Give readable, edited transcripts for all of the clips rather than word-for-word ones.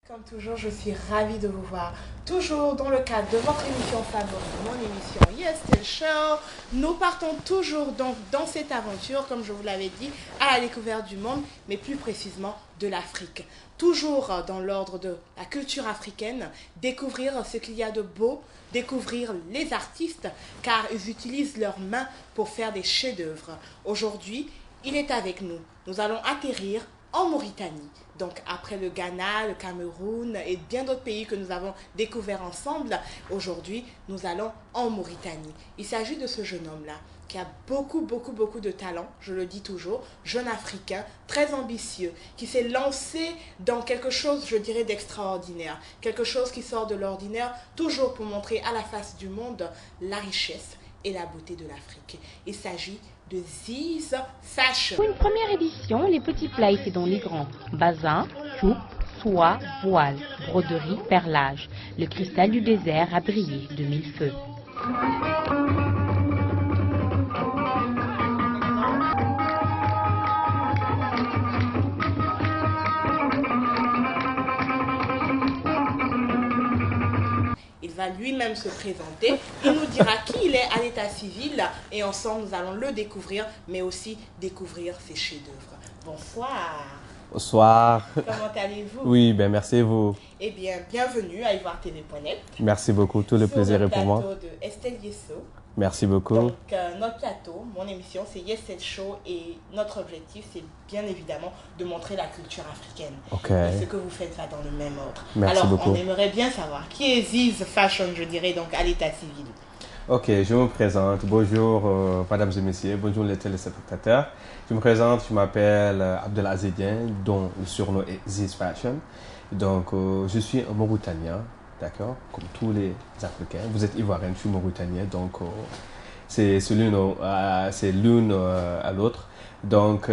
Comme toujours, je suis ravie de vous voir. Toujours dans le cadre de votre émission favorite, mon émission Yes Still Show. Nous partons toujours donc dans cette aventure, comme je vous l'avais dit, à la découverte du monde, mais plus précisément de l'Afrique. Toujours dans l'ordre de la culture africaine, découvrir ce qu'il y a de beau, découvrir les artistes, car ils utilisent leurs mains pour faire des chefs-d'œuvre. Aujourd'hui, il est avec nous. Nous allons atterrir en Mauritanie. Donc après le Ghana, le Cameroun et bien d'autres pays que nous avons découverts ensemble, aujourd'hui nous allons en Mauritanie. Il s'agit de ce jeune homme-là qui a beaucoup de talent, je le dis toujours, jeune africain, très ambitieux, qui s'est lancé dans quelque chose, je dirais, d'extraordinaire, quelque chose qui sort de l'ordinaire, toujours pour montrer à la face du monde la richesse et la beauté de l'Afrique. Il s'agit de Ziz Fashion. Pour une première édition, les petits plats étaient dans les grands. Bazin, coupe, soie, voile, broderie, perlage. Le cristal du désert a brillé de mille feux. Il va lui-même se présenter, il nous dira qui il est à l'état civil et ensemble nous allons le découvrir, mais aussi découvrir ses chefs-d'œuvre. Bonsoir. Bonsoir. Comment allez-vous? Oui, ben merci vous. Eh bien, bienvenue à Ivoire TV.net. Merci beaucoup, tout le plaisir est pour moi. Sur le plateau de Estelle Yesso. Merci beaucoup. Donc, notre plateau, mon émission, c'est Yes Still Show et notre objectif, c'est bien évidemment de montrer la culture africaine. Ok. Et ce que vous faites va dans le même ordre. Merci Alors, beaucoup. on aimerait bien savoir qui est Ziz Fashion, je dirais, donc à l'état civil. Ok, je me présente. Bonjour, mesdames et messieurs. Bonjour les téléspectateurs. Je me présente, je m'appelle Abdelazidien, dont le surnom est Ziz Fashion. Donc, je suis un Mauritanien, d'accord, comme tous les Africains. Vous êtes Ivoirien, je suis Mauritanien, donc c'est l'une à l'autre. Donc, tout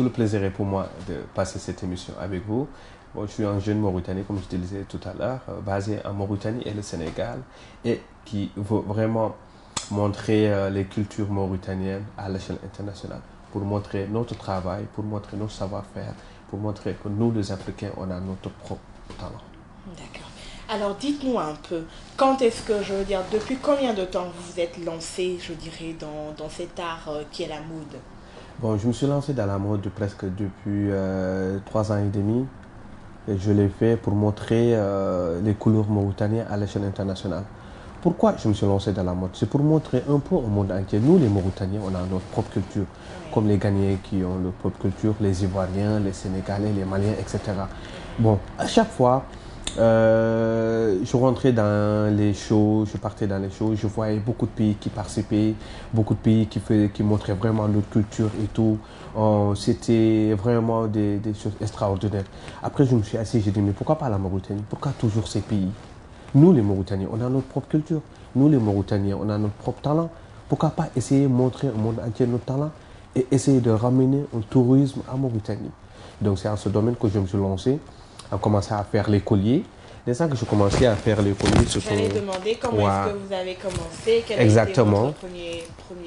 le plaisir est pour moi de passer cette émission avec vous. Bon, je suis un jeune Mauritanien, comme je te le disais tout à l'heure, basé en Mauritanie et le Sénégal, et qui veut vraiment montrer les cultures mauritaniennes à l'échelle internationale, pour montrer notre travail, pour montrer notre savoir-faire, pour montrer que nous, les Africains, on a notre propre talent. D'accord. Alors, dites-nous un peu, quand est-ce que, je veux dire, depuis combien de temps vous vous êtes lancé, je dirais, dans cet art qui est la mode? Bon, je me suis lancé dans la mode presque depuis 3 ans et demi. Et je l'ai fait pour montrer les couleurs mauritaniennes à l'échelle internationale. Pourquoi je me suis lancé dans la mode? C'est pour montrer un peu au monde entier. Nous, les Mauritaniens, on a notre propre culture. Oui. Comme les Ghanéens qui ont leur propre culture, les Ivoiriens, les Sénégalais, les Maliens, etc. Bon, à chaque fois, je rentrais dans les shows, je partais dans les shows, je voyais beaucoup de pays qui participaient, beaucoup de pays qui montraient vraiment leur culture et tout. C'était vraiment des choses extraordinaires. Après, je me suis assis, j'ai dit, mais pourquoi pas la Mauritanie? Pourquoi toujours ces pays? Nous, les Mauritaniens, on a notre propre culture. Nous, les Mauritaniens, on a notre propre talent. Pourquoi pas essayer de montrer au monde entier notre talent et essayer de ramener un tourisme à Mauritanie? Donc, c'est en ce domaine que je me suis lancé, à commencer à faire les colliers. Dès ça que je commençais à faire les colliers, j'allais demander comment est-ce que vous avez commencé, quel Exactement. a été votre premier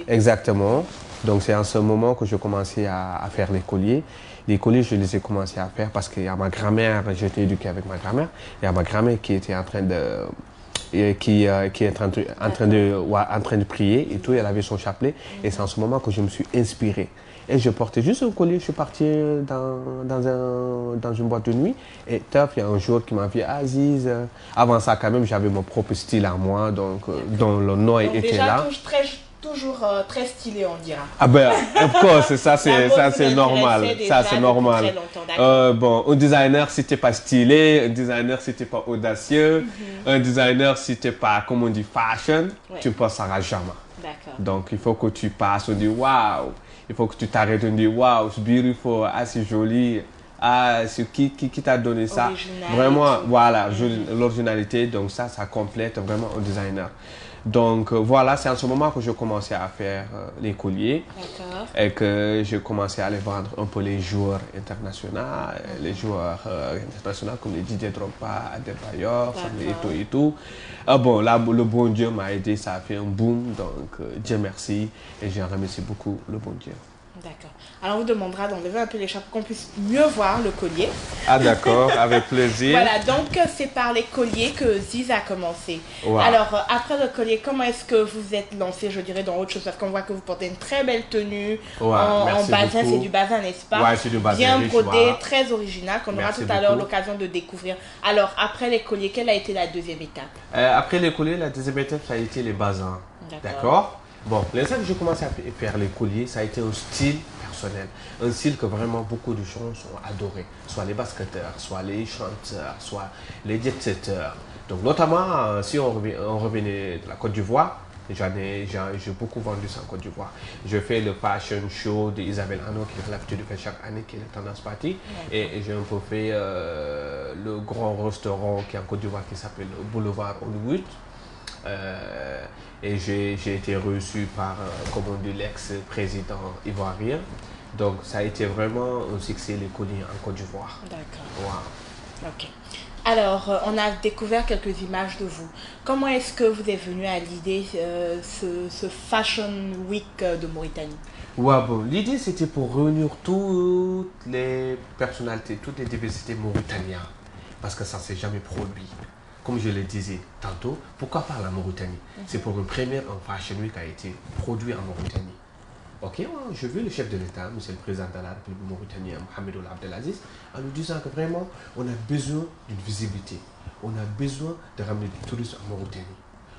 Exactement. Donc, c'est en ce moment que je commençais à faire les colliers. Les colliers, je les ai commencé à faire parce qu'il y a ma grand-mère, j'étais éduqué avec ma grand-mère. Il y a ma grand-mère qui était en train de prier et tout. Elle avait son chapelet. Et c'est en ce moment que je me suis inspiré. Et je portais juste un collier. Je suis parti dans une boîte de nuit. Et top, il y a un jour qui m'a dit, Aziz. Avant ça, quand même, j'avais mon propre style à moi. Donc, dont le nom était déjà, là. Toujours très stylé, on dira. Ah ben, of course, ça c'est normal. Ça c'est normal. Bon, un designer si t'es pas stylé, un designer si t'es pas audacieux, un designer si t'es pas, comme on dit, fashion, ouais. Tu ne passeras jamais. D'accord. Donc il faut que tu passes, on dit waouh. Il faut que tu t'arrêtes, on dit waouh, c'est beautiful, ah c'est joli. Ah, c'est qui t'a donné ça? Vraiment, voilà, l'originalité. Donc ça complète vraiment un designer. Donc voilà, c'est en ce moment que je commençais à faire les colliers. D'accord. Et que je commençais à aller vendre un peu les joueurs internationaux, les joueurs internationaux comme les Didier Drogba, Adebayor, et tout. Bon, là, le bon Dieu m'a aidé, ça a fait un boom, donc Dieu merci. Et je remercie beaucoup le bon Dieu. D'accord. Alors on vous demandera d'enlever un peu l'écharpe pour qu'on puisse mieux voir le collier. Ah d'accord, avec plaisir. Voilà, donc c'est par les colliers que Ziz a commencé. Wow. Alors après le collier, comment est-ce que vous êtes lancé, je dirais, dans autre chose? Parce qu'on voit que vous portez une très belle tenue en bazin, c'est du bazin, n'est-ce pas? Ouais, c'est du bazin bien riche, brodé, voilà. très original, qu'on aura Merci tout à l'heure beaucoup. l'occasion de découvrir. Alors après les colliers, quelle a été la deuxième étape? Après les colliers, la deuxième étape, ça a été les bazins. D'accord. Bon, l'instant que j'ai commencé à faire les colliers, ça a été un style personnel. Un style que vraiment beaucoup de gens ont adoré. Soit les basketteurs, soit les chanteurs, soit les jet-setters. Donc notamment, si on revenait de la Côte d'Ivoire, j'ai beaucoup vendu ça en Côte d'Ivoire. Je fais le fashion show d'Isabelle Hanno qui a l'habitude de faire chaque année, qui est la tendance party. Et j'ai un peu fait le grand restaurant qui est en Côte d'Ivoire qui s'appelle Boulevard Hollywood. Et j'ai été reçu par, comme on dit, l'ex-président ivoirien. Donc ça a été vraiment un succès, les colliers en Côte d'Ivoire. D'accord. Wow. Ok. Alors, on a découvert quelques images de vous. Comment est-ce que vous êtes venu à l'idée ce Fashion Week de Mauritanie? Ouais, bon, l'idée c'était pour réunir toutes les personnalités, toutes les diversités mauritaniennes. Parce que ça ne s'est jamais produit. Comme je le disais tantôt, pourquoi pas la Mauritanie? C'est pour une première en Fashion Week qui a été produit en Mauritanie. Ok, je vu le chef de l'État, monsieur le président de la République mauritanienne, Mohamed Ould Abdelaziz, en nous disant que vraiment, on a besoin d'une visibilité. On a besoin de ramener des touristes en Mauritanie.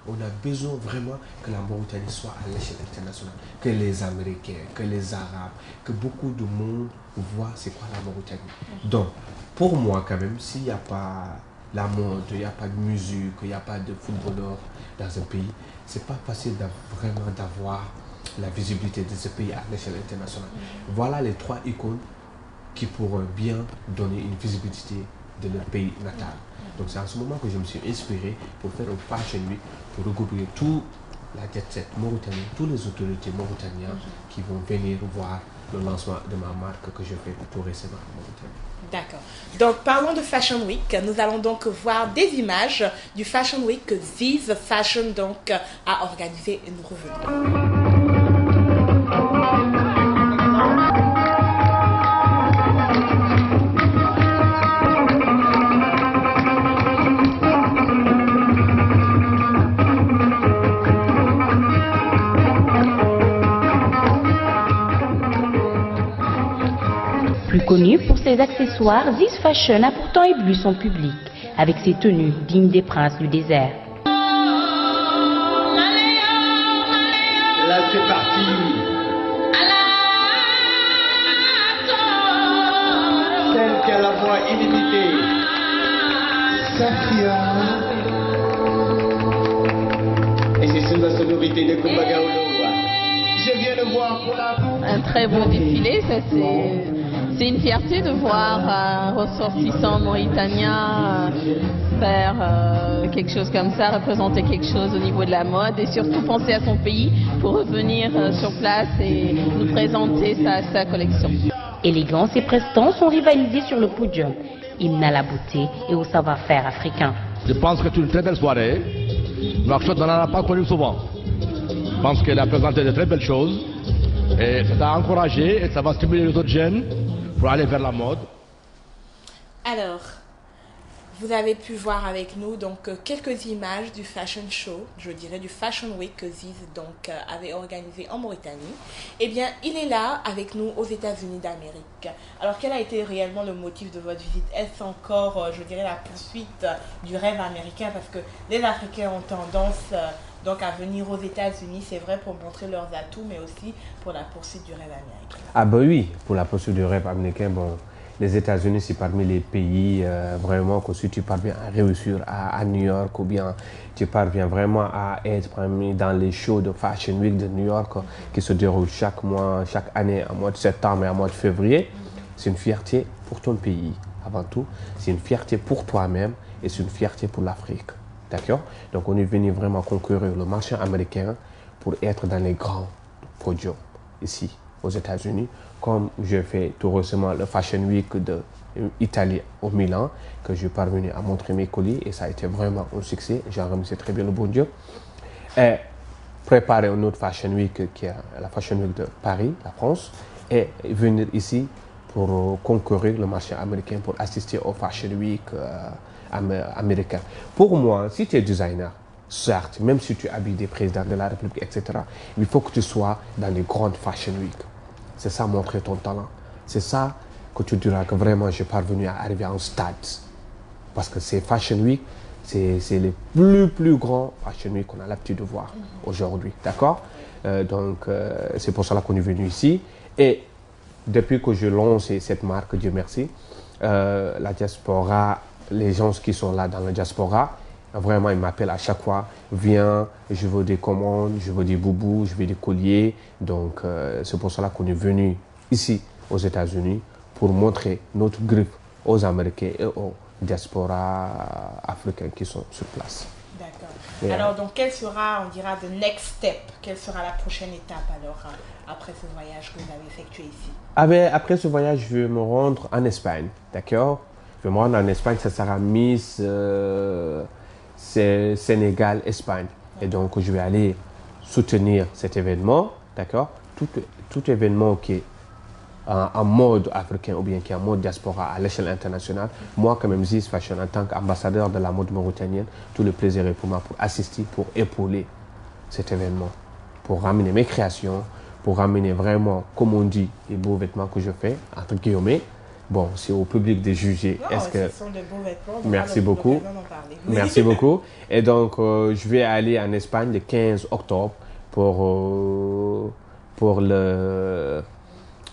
On a besoin vraiment que la Mauritanie soit à l'échelle internationale. Que les Américains, que les Arabes, que beaucoup de monde voient c'est quoi la Mauritanie. Donc, pour moi quand même, s'il n'y a pas la mode, il n'y a pas de musique, il n'y a pas de footballeur dans un pays, c'est pas facile vraiment d'avoir la visibilité de ce pays à l'échelle internationale. Voilà les trois icônes qui pourraient bien donner une visibilité de leur pays natal. Donc c'est en ce moment que je me suis inspiré pour faire un Fashion Week, pour regrouper toute la jet set mauritanienne, toutes les autorités mauritaniennes qui vont venir voir le lancement de ma marque que je fais tout récemment en Mauritanie. D'accord. Donc, parlons de Fashion Week. Nous allons donc voir des images du Fashion Week que Ziz Fashion donc a organisé et nous revenons. Plus connu pour ses accessoires, Ziz Fashion a pourtant ébloui son public avec ses tenues dignes des princes du désert. Là c'est parti. Celle qui a la voix illimitée. Safia. Et c'est sous la sonorité de Kumbagaolo. Je viens de voir pour la... Un très beau défilé, ça c'est une fierté de voir un ressortissant mauritanien faire quelque chose comme ça, représenter quelque chose au niveau de la mode et surtout penser à son pays pour revenir sur place et nous présenter sa collection. Élégance et prestance ont rivalisé sur le podium, hymne à la beauté et au savoir-faire africain. Je pense que c'est une très belle soirée. Nouakchott n'en a pas connu souvent. Je pense qu'elle a présenté de très belles choses et ça a encouragé et ça va stimuler les autres jeunes pour aller vers la mode. Alors, vous avez pu voir avec nous donc quelques images du Fashion Show, je dirais du Fashion Week que Ziz donc avait organisé en Mauritanie. Eh bien, il est là avec nous aux États-Unis d'Amérique. Alors, quel a été réellement le motif de votre visite? Est-ce encore, je dirais, la poursuite du rêve américain? Parce que les Africains ont tendance donc à venir aux États-Unis, c'est vrai, pour montrer leurs atouts, mais aussi pour la poursuite du rêve américain. Ah ben oui, pour la poursuite du rêve américain, bon, les États-Unis, c'est parmi les pays vraiment que si tu parviens à réussir à New York ou bien tu parviens vraiment à être parmi dans les shows de Fashion Week de New York qui se déroulent chaque mois, chaque année, en mois de septembre et en mois de février, c'est une fierté pour ton pays avant tout, c'est une fierté pour toi-même et c'est une fierté pour l'Afrique. D'accord? Donc on est venu vraiment conquérir le marché américain pour être dans les grands podiums ici aux États-Unis, comme j'ai fait tout récemment le Fashion Week d'Italie au Milan, que j'ai parvenu à montrer mes colis et ça a été vraiment un succès. J'en remercie très bien le bon Dieu. Et préparer une autre Fashion Week qui est la Fashion Week de Paris, la France. et venir ici pour conquérir le marché américain, pour assister au Fashion Week américain. Pour moi, si tu es designer, certes, même si tu habilles des présidents de la République, etc., il faut que tu sois dans les grandes Fashion Week. C'est ça, montrer ton talent. C'est ça que tu diras que vraiment, j'ai parvenu à arriver à un stade. Parce que ces Fashion Week, c'est les plus grands Fashion Week qu'on a l'habitude de voir aujourd'hui. D'accord? C'est pour cela qu'on est venu ici. Et depuis que je lance cette marque, Dieu merci, la diaspora, les gens qui sont là dans la diaspora, vraiment, ils m'appellent à chaque fois. Viens, je veux des commandes, je veux des boubous, je veux des colliers. Donc, c'est pour cela qu'on est venu ici, aux États-Unis, pour montrer notre griffe aux Américains et aux diasporas africains qui sont sur place. D'accord. Alors, donc, quel sera, on dira, the next step? Quelle sera la prochaine étape, alors, après ce voyage que vous avez effectué ici? Après ce voyage, je vais me rendre en Espagne, d'accord? Je vais me rendre en Espagne, ça sera Miss Sénégal, Espagne. Et donc, je vais aller soutenir cet événement, d'accord? Tout événement qui est en mode africain ou bien qui est en mode diaspora à l'échelle internationale, moi, comme Mziz Fashion, en tant qu'ambassadeur de la mode mauritanienne, tout le plaisir est pour moi pour assister, pour épauler cet événement, pour ramener mes créations, pour ramener vraiment, comme on dit, les beaux vêtements que je fais, entre guillemets. Bon, c'est au public de juger. Non, ce sont de beaux vêtements. Merci beaucoup. Merci beaucoup. Et donc, je vais aller en Espagne le 15 octobre pour le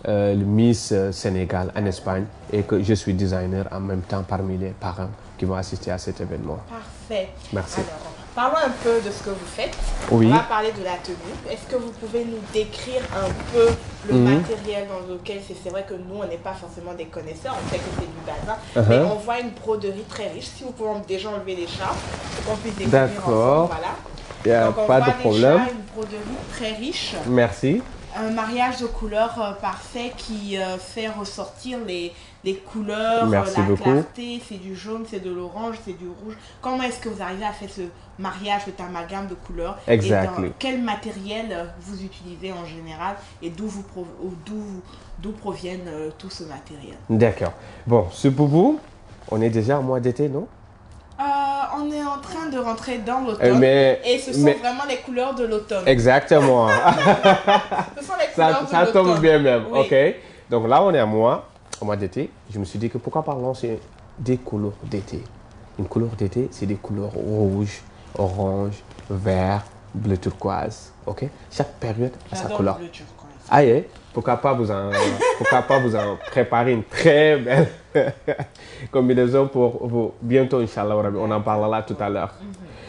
Miss Sénégal en Espagne et que je suis designer en même temps parmi les parents qui vont assister à cet événement. Parfait. Merci. Alors, parlons un peu de ce que vous faites. Oui. On va parler de la tenue. Est-ce que vous pouvez nous décrire un peu le matériel dans lequel c'est vrai que nous, on n'est pas forcément des connaisseurs, on sait que c'est du bazin, mais on voit une broderie très riche. Si vous pouvez déjà enlever les chars, pour qu'on puisse découvrir ensemble. Voilà. Il n'y a pas de problème. Une broderie très riche. Merci. Un mariage de couleurs parfait qui fait ressortir les couleurs, Merci la beaucoup. clarté, c'est du jaune, c'est de l'orange, c'est du rouge. Comment est-ce que vous arrivez à faire ce mariage, cet amalgame de couleurs? Exactly. Et quel matériel vous utilisez en général et d'où proviennent tout ce matériel? D'accord. Bon, ce boubou, on est déjà au mois d'été, non? On est en train de rentrer dans l'automne et ce sont vraiment les couleurs de l'automne. Exactement. Ce sont les couleurs de l'automne. Ça tombe bien même, Oui. ok. Donc là, on est au mois d'été. Je me suis dit que pourquoi pas lancer des couleurs d'été. Une couleur d'été, c'est des couleurs rouge, orange, vert, bleu turquoise, ok. Chaque période a sa couleur. Bleu turquoise. Aïe, pourquoi pas vous en préparer une très belle combinaison pour vous. Bientôt, Inch'Allah, on en parlera tout à l'heure.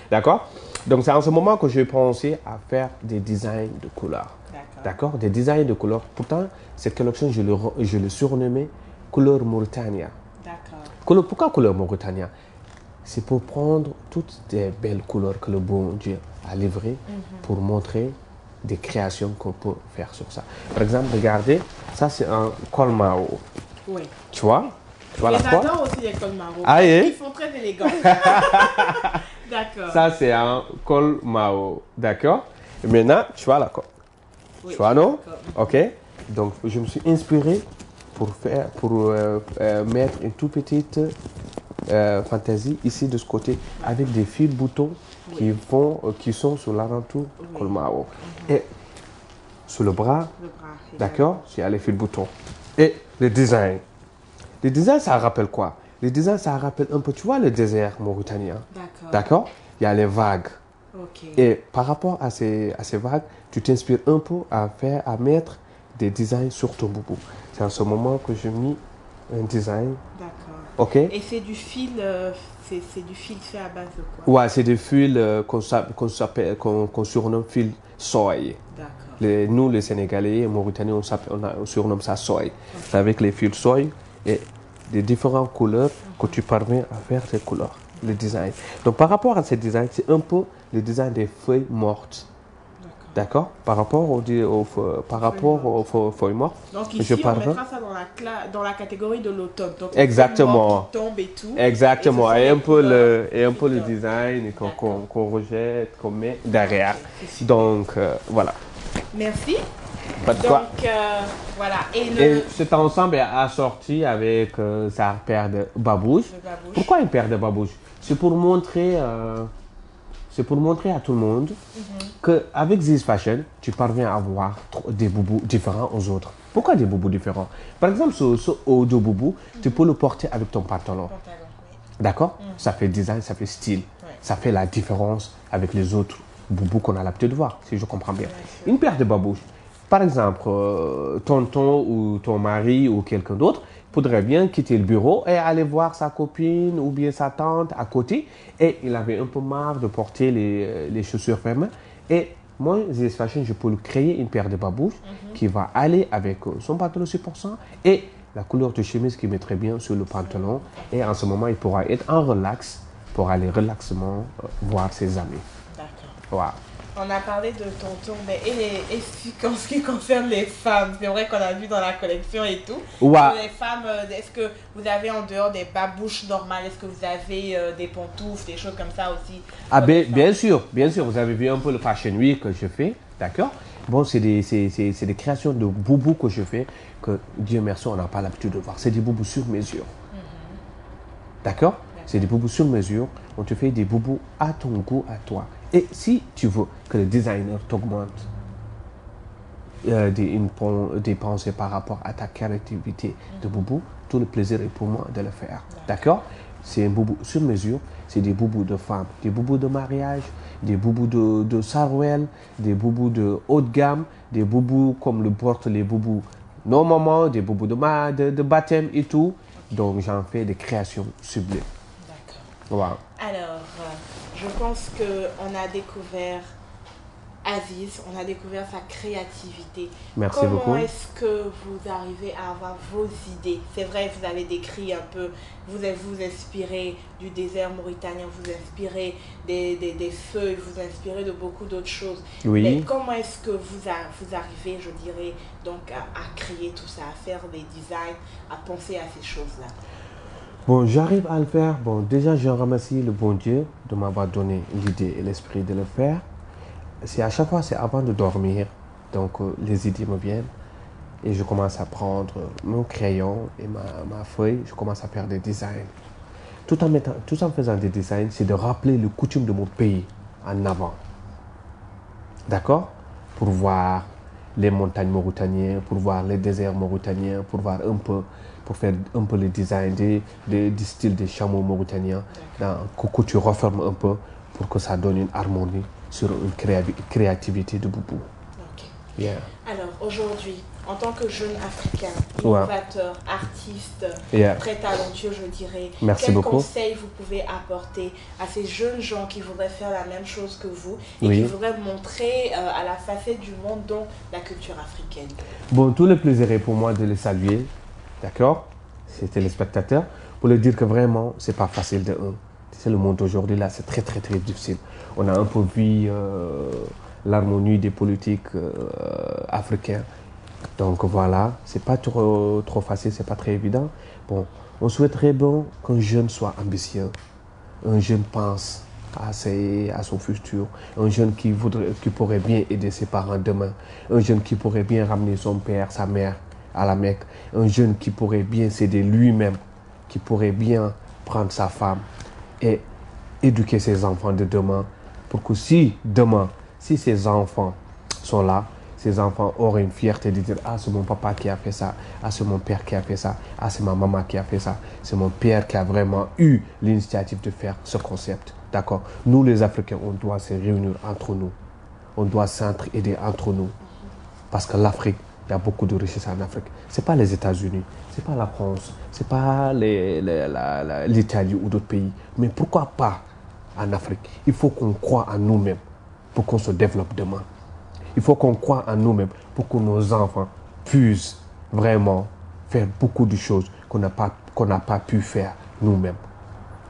D'accord? Donc, c'est en ce moment que j'ai pensé à faire des designs de couleurs. D'accord? Des designs de couleurs. Pourtant, cette collection, je l'ai surnommée Couleur Mauritania. D'accord. Pourquoi Couleur Mauritania? C'est pour prendre toutes les belles couleurs que le bon Dieu a livrées pour montrer des créations qu'on peut faire sur ça. Par exemple, regardez, ça c'est un col Mao. Oui. Tu vois? Tu vois la colle? J'adore aussi les cols Mao. Ils sont très élégants. D'accord. Ça c'est un col Mao. D'accord? Et maintenant, tu vois la colle. Oui, tu vois, non? Ok. Donc, je me suis inspiré pour mettre une toute petite fantaisie ici de ce côté avec des fils boutons qui sont sur l'alentour du col Mao. Et sur le bras, d'accord, il y a les fils boutons. Et le design. Le design, ça rappelle quoi? Le design, ça rappelle un peu, tu vois, le désert mauritanien. D'accord? Il y a les vagues. Et par rapport à ces vagues, tu t'inspires un peu à mettre des designs sur ton boubou. C'est en ce moment que j'ai mis un design. D'accord. Ok? Et c'est du fil fait à base de quoi? Ouais, c'est des fils qu'on surnomme fil soy. D'accord. Nous, les Sénégalais et Mauritaniens, on surnomme ça soy. C'est avec les fils soy et des différentes couleurs que tu parviens à faire ces couleurs, le design. Donc, par rapport à ces designs, c'est un peu le design des feuilles mortes. D'accord? Par rapport aux feuilles mortes. Donc ici, on mettra ça dans la catégorie de l'automne. Donc, exactement. Qui tombe et tout. Exactement. Et un peu le design qu'on rejette, qu'on met derrière. Donc, voilà. Merci. Pas de quoi. Donc, voilà. Et cet ensemble est assorti avec sa paire de babouches. Pourquoi une paire de babouches? C'est pour montrer à tout le monde qu'avec This Fashion, tu parviens à avoir des boubous différents aux autres. Pourquoi des boubous différents? Par exemple, ce haut de boubou, tu peux le porter avec ton pantalon. D'accord? Ça fait design, ça fait style. Ça fait la différence avec les autres boubous qu'on a l'habitude de voir, si je comprends bien. Une paire de babouches. Par exemple, tonton ou ton mari ou quelqu'un d'autre voudrait bien quitter le bureau et aller voir sa copine ou bien sa tante à côté. Et il avait un peu marre de porter les chaussures fermées. Et moi, This Fashion, je peux lui créer une paire de babouches qui va aller avec son pantalon 6% et la couleur de chemise qui mettrait bien sur le pantalon. Et en ce moment, il pourra être en relax pour aller relaxement voir ses amis. D'accord. Wow. On a parlé de tonton, mais en ce qui concerne les femmes, c'est vrai qu'on a vu dans la collection et tout. Ouais. Les femmes, est-ce que vous avez en dehors des babouches normales, est-ce que vous avez des pantoufles, des choses comme ça aussi? Ah bien sûr, vous avez vu un peu le Fashion Week que je fais, d'accord? Bon, c'est des créations de boubous que je fais, que Dieu merci, on n'a pas l'habitude de voir. C'est des boubous sur mesure. D'accord? C'est des boubous sur mesure. On te fait des boubous à ton goût, à toi. Et si tu veux que le designer t'augmente des pensées par rapport à ta créativité de boubou, tout le plaisir est pour moi de le faire. D'accord? C'est un boubou sur mesure. C'est des boubous de femmes, des boubous de mariage, des boubous de sarouel, des boubous de haut de gamme, des boubous comme le portent les boubous normalement, des boubous de baptême et tout. Donc j'en fais des créations sublimes. D'accord. Wow. Alors, je pense qu'on a découvert Aziz, on a découvert sa créativité. Merci beaucoup. Comment est-ce que vous arrivez à avoir vos idées? C'est vrai, vous avez décrit un peu, vous inspirez du désert mauritanien, vous inspirez des feuilles, vous inspirez de beaucoup d'autres choses. Oui. Mais comment est-ce que vous arrivez, je dirais, donc à créer tout ça, à faire des designs, à penser à ces choses-là? Bon, j'arrive à le faire. Bon, déjà, je remercie le bon Dieu de m'avoir donné l'idée et l'esprit de le faire. C'est à chaque fois, c'est avant de dormir. Donc, les idées me viennent et je commence à prendre mon crayon et ma feuille. Je commence à faire des designs. Tout en faisant des designs, c'est de rappeler le coutume de mon pays en avant. D'accord? Pour voir les montagnes mauritaniennes, pour voir les déserts mauritaniens, pour voir un peu, pour faire un peu le design du style des chameaux mauritaniens, que tu refermes un peu pour que ça donne une harmonie sur une créativité de boubou. Ok. Yeah. Alors aujourd'hui, en tant que jeune Africain, innovateur, artiste, très talentueux, je dirais, merci quel beaucoup. conseil vous pouvez apporter à ces jeunes gens qui voudraient faire la même chose que vous et qui voudraient montrer à la facette du monde donc la culture africaine? Bon, tout le plaisir est pour moi de les saluer, d'accord? C'est téléspectateurs, pour leur dire que vraiment, c'est pas facile de eux. C'est le monde aujourd'hui, là, c'est très, très, très difficile. On a un peu vu l'harmonie des politiques africains. Donc voilà, c'est pas trop facile, c'est pas très évident. Bon, on souhaiterait bon qu'un jeune soit ambitieux, un jeune pense à son futur, un jeune qui pourrait bien aider ses parents demain, un jeune qui pourrait bien ramener son père, sa mère à la Mecque, un jeune qui pourrait bien s'aider lui-même, qui pourrait bien prendre sa femme et éduquer ses enfants de demain, pour que si demain, si ses enfants sont là, ces enfants auraient une fierté de dire « Ah, c'est mon papa qui a fait ça. Ah, c'est mon père qui a fait ça. Ah, c'est ma maman qui a fait ça. C'est mon père qui a vraiment eu l'initiative de faire ce concept. » D'accord? Nous, les Africains, on doit se réunir entre nous. On doit s'entraider entre nous. Parce que l'Afrique, il y a beaucoup de richesses en Afrique. Ce n'est pas les États-Unis, ce n'est pas la France, ce n'est pas l'Italie ou d'autres pays. Mais pourquoi pas en Afrique? Il faut qu'on croie en nous-mêmes pour qu'on se développe demain. Il faut qu'on croie en nous-mêmes pour que nos enfants puissent vraiment faire beaucoup de choses qu'on n'a pas pu faire nous-mêmes.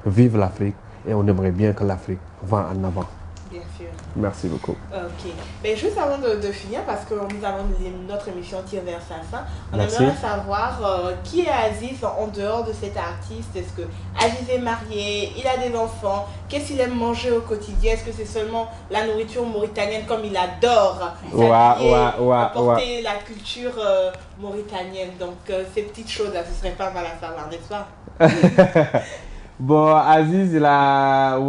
Vive l'Afrique et on aimerait bien que l'Afrique va en avant. Bien sûr. Merci beaucoup. Ok. Mais juste avant de finir, parce que nous allons notre émission tire vers sa fin, on Merci. aimerait savoir qui est Aziz en dehors de cet artiste. Est-ce que Aziz est marié, il a des enfants, qu'est-ce qu'il aime manger au quotidien? Est-ce que c'est seulement la nourriture mauritanienne comme il adore apporter la culture mauritanienne? Donc ces petites choses-là, ce serait pas mal à savoir, n'est-ce pas? Bon, Aziz, il a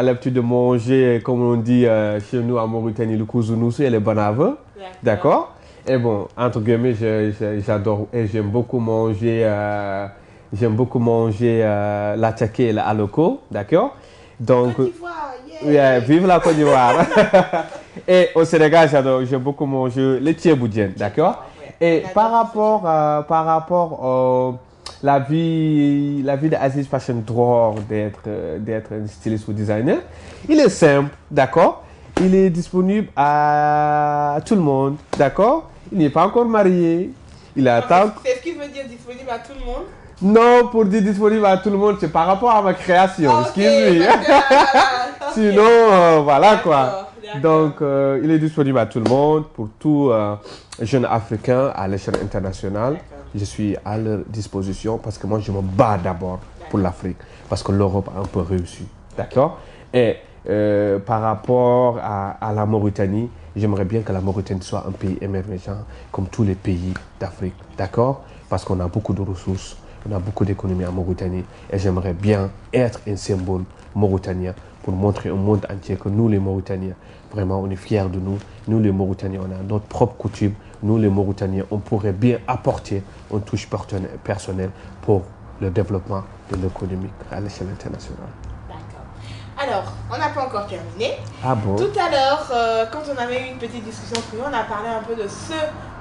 l'habitude de manger, comme on dit chez nous en Mauritanie, le cousounousou et le banave. D'accord. Et bon, entre guillemets, j'adore et j'aime beaucoup manger la tchaké et la aloko. D'accord. Donc, Côte d'Ivoire, yeah. Vive la Côte d'Ivoire. Et au Sénégal, j'aime beaucoup manger le thieboudienne. D'accord. Et par rapport la vie d'Aziz Fashion Dror d'être un styliste ou designer, il est simple, d'accord? Il est disponible à tout le monde, d'accord? Il n'est pas encore marié. Il attend. C'est ce qui veut dire disponible à tout le monde? Non, pour dire disponible à tout le monde, c'est par rapport à ma création. Excuse-moi. Sinon, voilà quoi. Donc, il est disponible à tout le monde, pour tout jeune Africain à l'échelle internationale. Je suis à leur disposition parce que moi, je me bats d'abord pour l'Afrique. Parce que l'Europe a un peu réussi. D'accord? Et par rapport à la Mauritanie, j'aimerais bien que la Mauritanie soit un pays émergent comme tous les pays d'Afrique. D'accord? Parce qu'on a beaucoup de ressources, on a beaucoup d'économies en Mauritanie. Et j'aimerais bien être un symbole mauritanien pour montrer au monde entier que nous, les Mauritaniens, vraiment, on est fiers de nous. Nous, les Mauritaniens, on a notre propre coutume. Nous, les Mauritaniens, on pourrait bien apporter une touche personnelle pour le développement de l'économie à l'échelle internationale. D'accord. Alors, on n'a pas encore terminé. Ah bon? Tout à l'heure, quand on avait eu une petite discussion plus on a parlé un peu de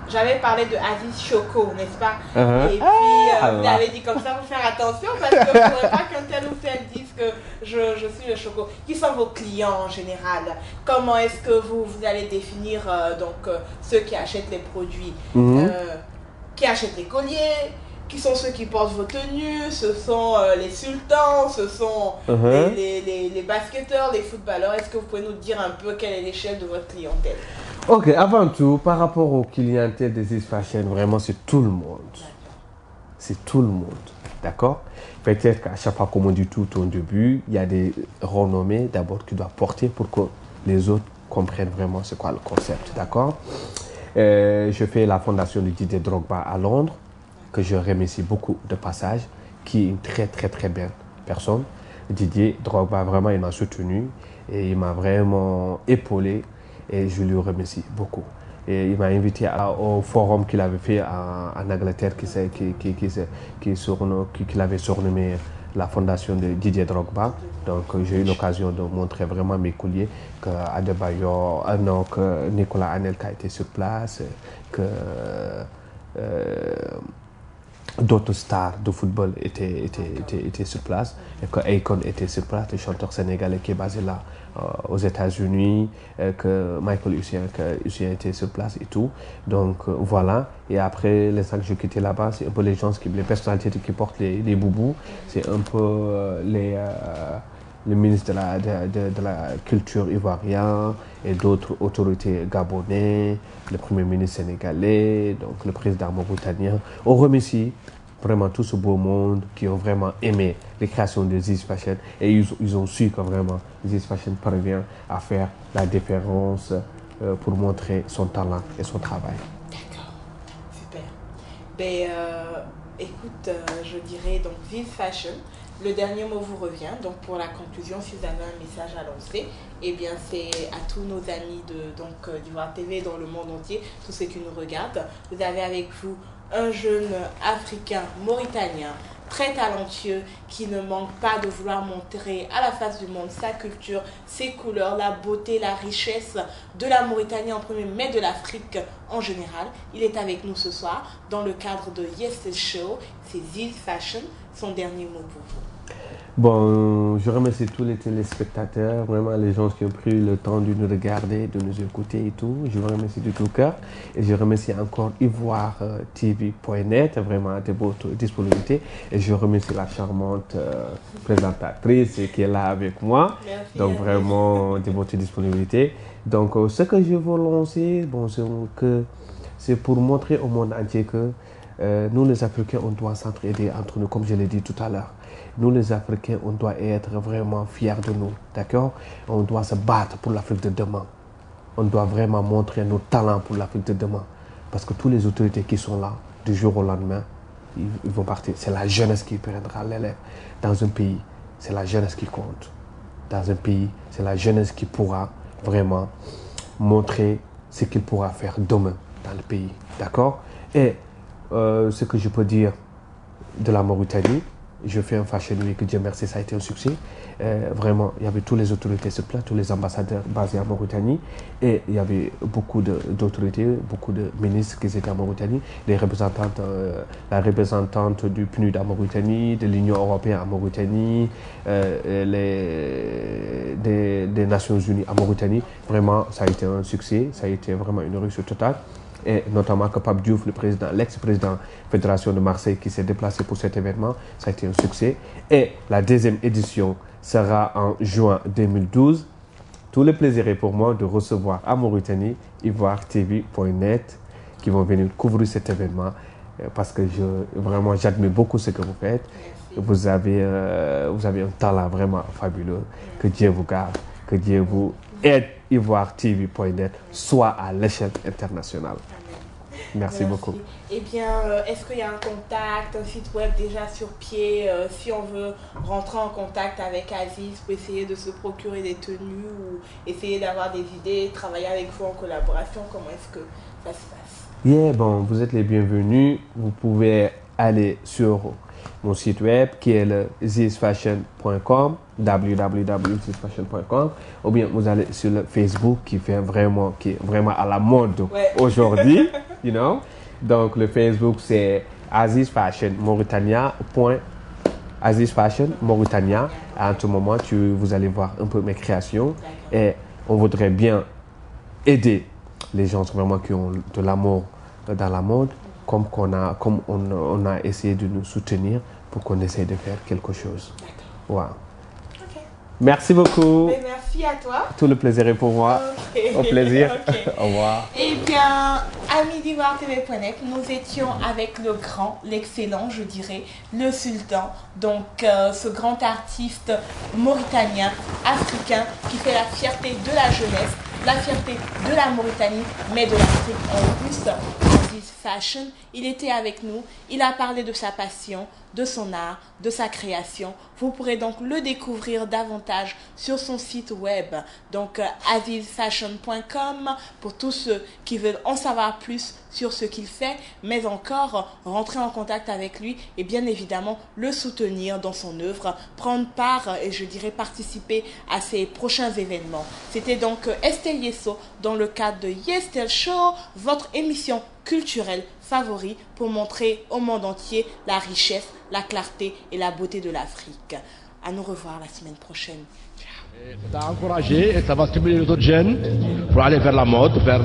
j'avais parlé de Aziz Choco, n'est-ce pas? Et puis, vous avez dit comme ça, faut faire attention parce que vous ne pourrez pas qu'un tel ou tel dise que je suis le Choco. Qui sont vos clients en général? Comment est-ce que vous allez définir ceux qui achètent les produits? Qui achètent les colliers? Qui sont ceux qui portent vos tenues? Ce sont les sultans, ce sont les basketteurs, les footballeurs. Est-ce que vous pouvez nous dire un peu quelle est l'échelle de votre clientèle? Ok, avant tout, par rapport aux clientèles des Aziz Fashion, vraiment c'est tout le monde. C'est tout le monde, d'accord? Peut-être qu'à chaque fois, comme on dit tout au début, il y a des renommés d'abord qui doivent porter pour que les autres comprennent vraiment c'est quoi le concept, d'accord? Je fais la fondation de Didier Drogba à Londres, que je remercie beaucoup de passage, qui est une très très très belle personne. Didier Drogba, vraiment, il m'a soutenu et il m'a vraiment épaulé. Et je lui remercie beaucoup. Et il m'a invité au forum qu'il avait fait en Angleterre, qu'il avait surnommé la fondation de Didier Drogba. Donc j'ai eu l'occasion de montrer vraiment mes colliers, que Nicolas Anelka était sur place, que d'autres stars de football étaient sur place, et que Akon était sur place, le chanteur sénégalais qui est basé là aux États-Unis, que Michael Hussein était sur place et tout. Donc voilà. Et après, l'instant que je quittais là-bas, c'est un peu les personnalités qui portent les boubous. C'est un peu le ministre de la culture ivoirien et d'autres autorités gabonais, le premier ministre sénégalais, donc le président mauritanien. On remercie vraiment tout ce beau monde qui ont vraiment aimé les créations de Aziz Fashion et ils ont su que vraiment Aziz Fashion parvient à faire la différence pour montrer son talent et son travail. D'accord, super. Ben, écoute, je dirais donc Aziz Fashion. Le dernier mot vous revient. Donc pour la conclusion, si vous avez un message à lancer, eh bien c'est à tous nos amis d'Ivoire TV dans le monde entier, tous ceux qui nous regardent. Vous avez avec vous un jeune Africain mauritanien très talentueux qui ne manque pas de vouloir montrer à la face du monde sa culture, ses couleurs, la beauté, la richesse de la Mauritanie en premier, mais de l'Afrique en général. Il est avec nous ce soir dans le cadre de Yes Show. C'est Aziz Fashion. Son dernier mot pour vous. Bon, je remercie tous les téléspectateurs, vraiment les gens qui ont pris le temps de nous regarder, de nous écouter et tout. Je vous remercie de tout cœur. Et je remercie encore ivoiretv.net, vraiment de votre disponibilité. Et je remercie la charmante présentatrice qui est là avec moi. Merci. Donc vraiment de votre disponibilité. Donc ce que je veux lancer, bon, c'est pour montrer au monde entier que nous les Africains, on doit s'entraider entre nous, comme je l'ai dit tout à l'heure. Nous les Africains, on doit être vraiment fiers de nous, d'accord? On doit se battre pour l'Afrique de demain. On doit vraiment montrer nos talents pour l'Afrique de demain. Parce que toutes les autorités qui sont là, du jour au lendemain, ils vont partir. C'est la jeunesse qui prendra l'élève. Dans un pays, c'est la jeunesse qui compte. Dans un pays, c'est la jeunesse qui pourra vraiment montrer ce qu'il pourra faire demain dans le pays, d'accord? Et ce que je peux dire de la Mauritanie, je fais un Fashion Week, Dieu merci, ça a été un succès. Vraiment, il y avait toutes les autorités sur place, tous les ambassadeurs basés en Mauritanie. Et il y avait beaucoup d'autorités, beaucoup de ministres qui étaient en Mauritanie, les représentantes, la représentante du PNUD en Mauritanie, de l'Union européenne en Mauritanie, des Nations Unies en Mauritanie. Vraiment, ça a été un succès, ça a été vraiment une réussite totale. Et notamment que Pape Diouf, l'ex-président de la Fédération de Marseille qui s'est déplacé pour cet événement, ça a été un succès. Et la deuxième édition sera en juin 2012. Tout le plaisir est pour moi de recevoir à Mauritanie ivoiretv.net qui vont venir couvrir cet événement parce que vraiment j'admire beaucoup ce que vous faites. Vous avez un talent vraiment fabuleux. Que Dieu vous garde, que Dieu vous aide. ivoiretv.net soit à l'échelle internationale. Merci beaucoup. Eh bien, est-ce qu'il y a un contact, un site web déjà sur pied, si on veut rentrer en contact avec Aziz pour essayer de se procurer des tenues ou essayer d'avoir des idées, travailler avec vous en collaboration, comment est-ce que ça se passe? Bon, vous êtes les bienvenus. Vous pouvez aller sur mon site web qui est le zizfashion.com, www.zizfashion.com, ou bien vous allez sur le Facebook qui est vraiment à la mode aujourd'hui, you know. Donc le Facebook c'est Aziz Fashion Mauritania. Aziz Fashion Mauritania. À tout moment, vous allez voir un peu mes créations et on voudrait bien aider les gens vraiment qui ont de l'amour dans la mode, comme on a essayé de nous soutenir pour qu'on essaye de faire quelque chose. Wow. Okay. Merci beaucoup. Mais merci à toi. Tout le plaisir est pour moi. Okay. Au plaisir. Okay. Au revoir. Eh bien, amis d'ivoiretv.net, nous étions avec le grand, l'excellent, je dirais, le sultan. Donc, ce grand artiste mauritanien, africain, qui fait la fierté de la jeunesse, la fierté de la Mauritanie, mais de l'Afrique en plus. Aziz Fashion, il était avec nous, il a parlé de sa passion, de son art, de sa création. Vous pourrez donc le découvrir davantage sur son site web, donc azizfashion.com, pour tous ceux qui veulent en savoir plus sur ce qu'il fait, mais encore rentrer en contact avec lui et bien évidemment le soutenir dans son œuvre, prendre part et je dirais participer à ses prochains événements. C'était donc Estelle Yesso dans le cadre de Yestel Show, votre émission culturelle favori pour montrer au monde entier la richesse, la clarté et la beauté de l'Afrique. À nous revoir la semaine prochaine. Ça a encouragé et ça va stimuler les autres jeunes pour aller vers la mode, vers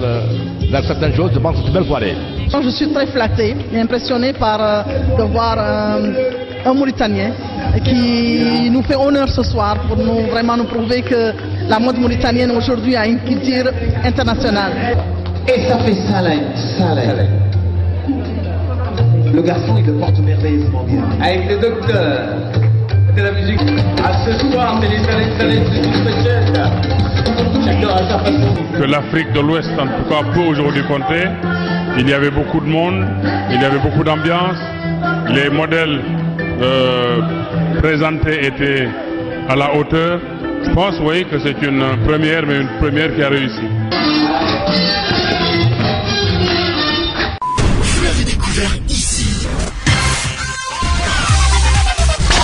certaines choses. Je pense que c'est une belle soirée. Je suis très flattée et impressionnée de voir un Mauritanien qui nous fait honneur ce soir pour vraiment nous prouver que la mode mauritanienne aujourd'hui a une culture internationale. Et ça fait Saleh. Le garçon, il le porte merveilleusement bien. Avec le docteur de la musique. À ce soir, c'est les Saleh Special. Chacun à sa façon. Que l'Afrique de l'Ouest, en tout cas, peut aujourd'hui compter. Il y avait beaucoup de monde, il y avait beaucoup d'ambiance. Les modèles présentés étaient à la hauteur. Je pense, oui, que c'est une première, mais une première qui a réussi. Vous l'avez découvert ici.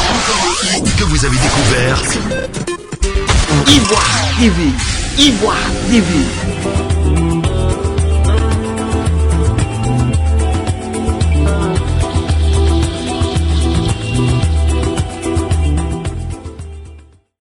Encore un hit que vous avez découvert. Ivoire TV.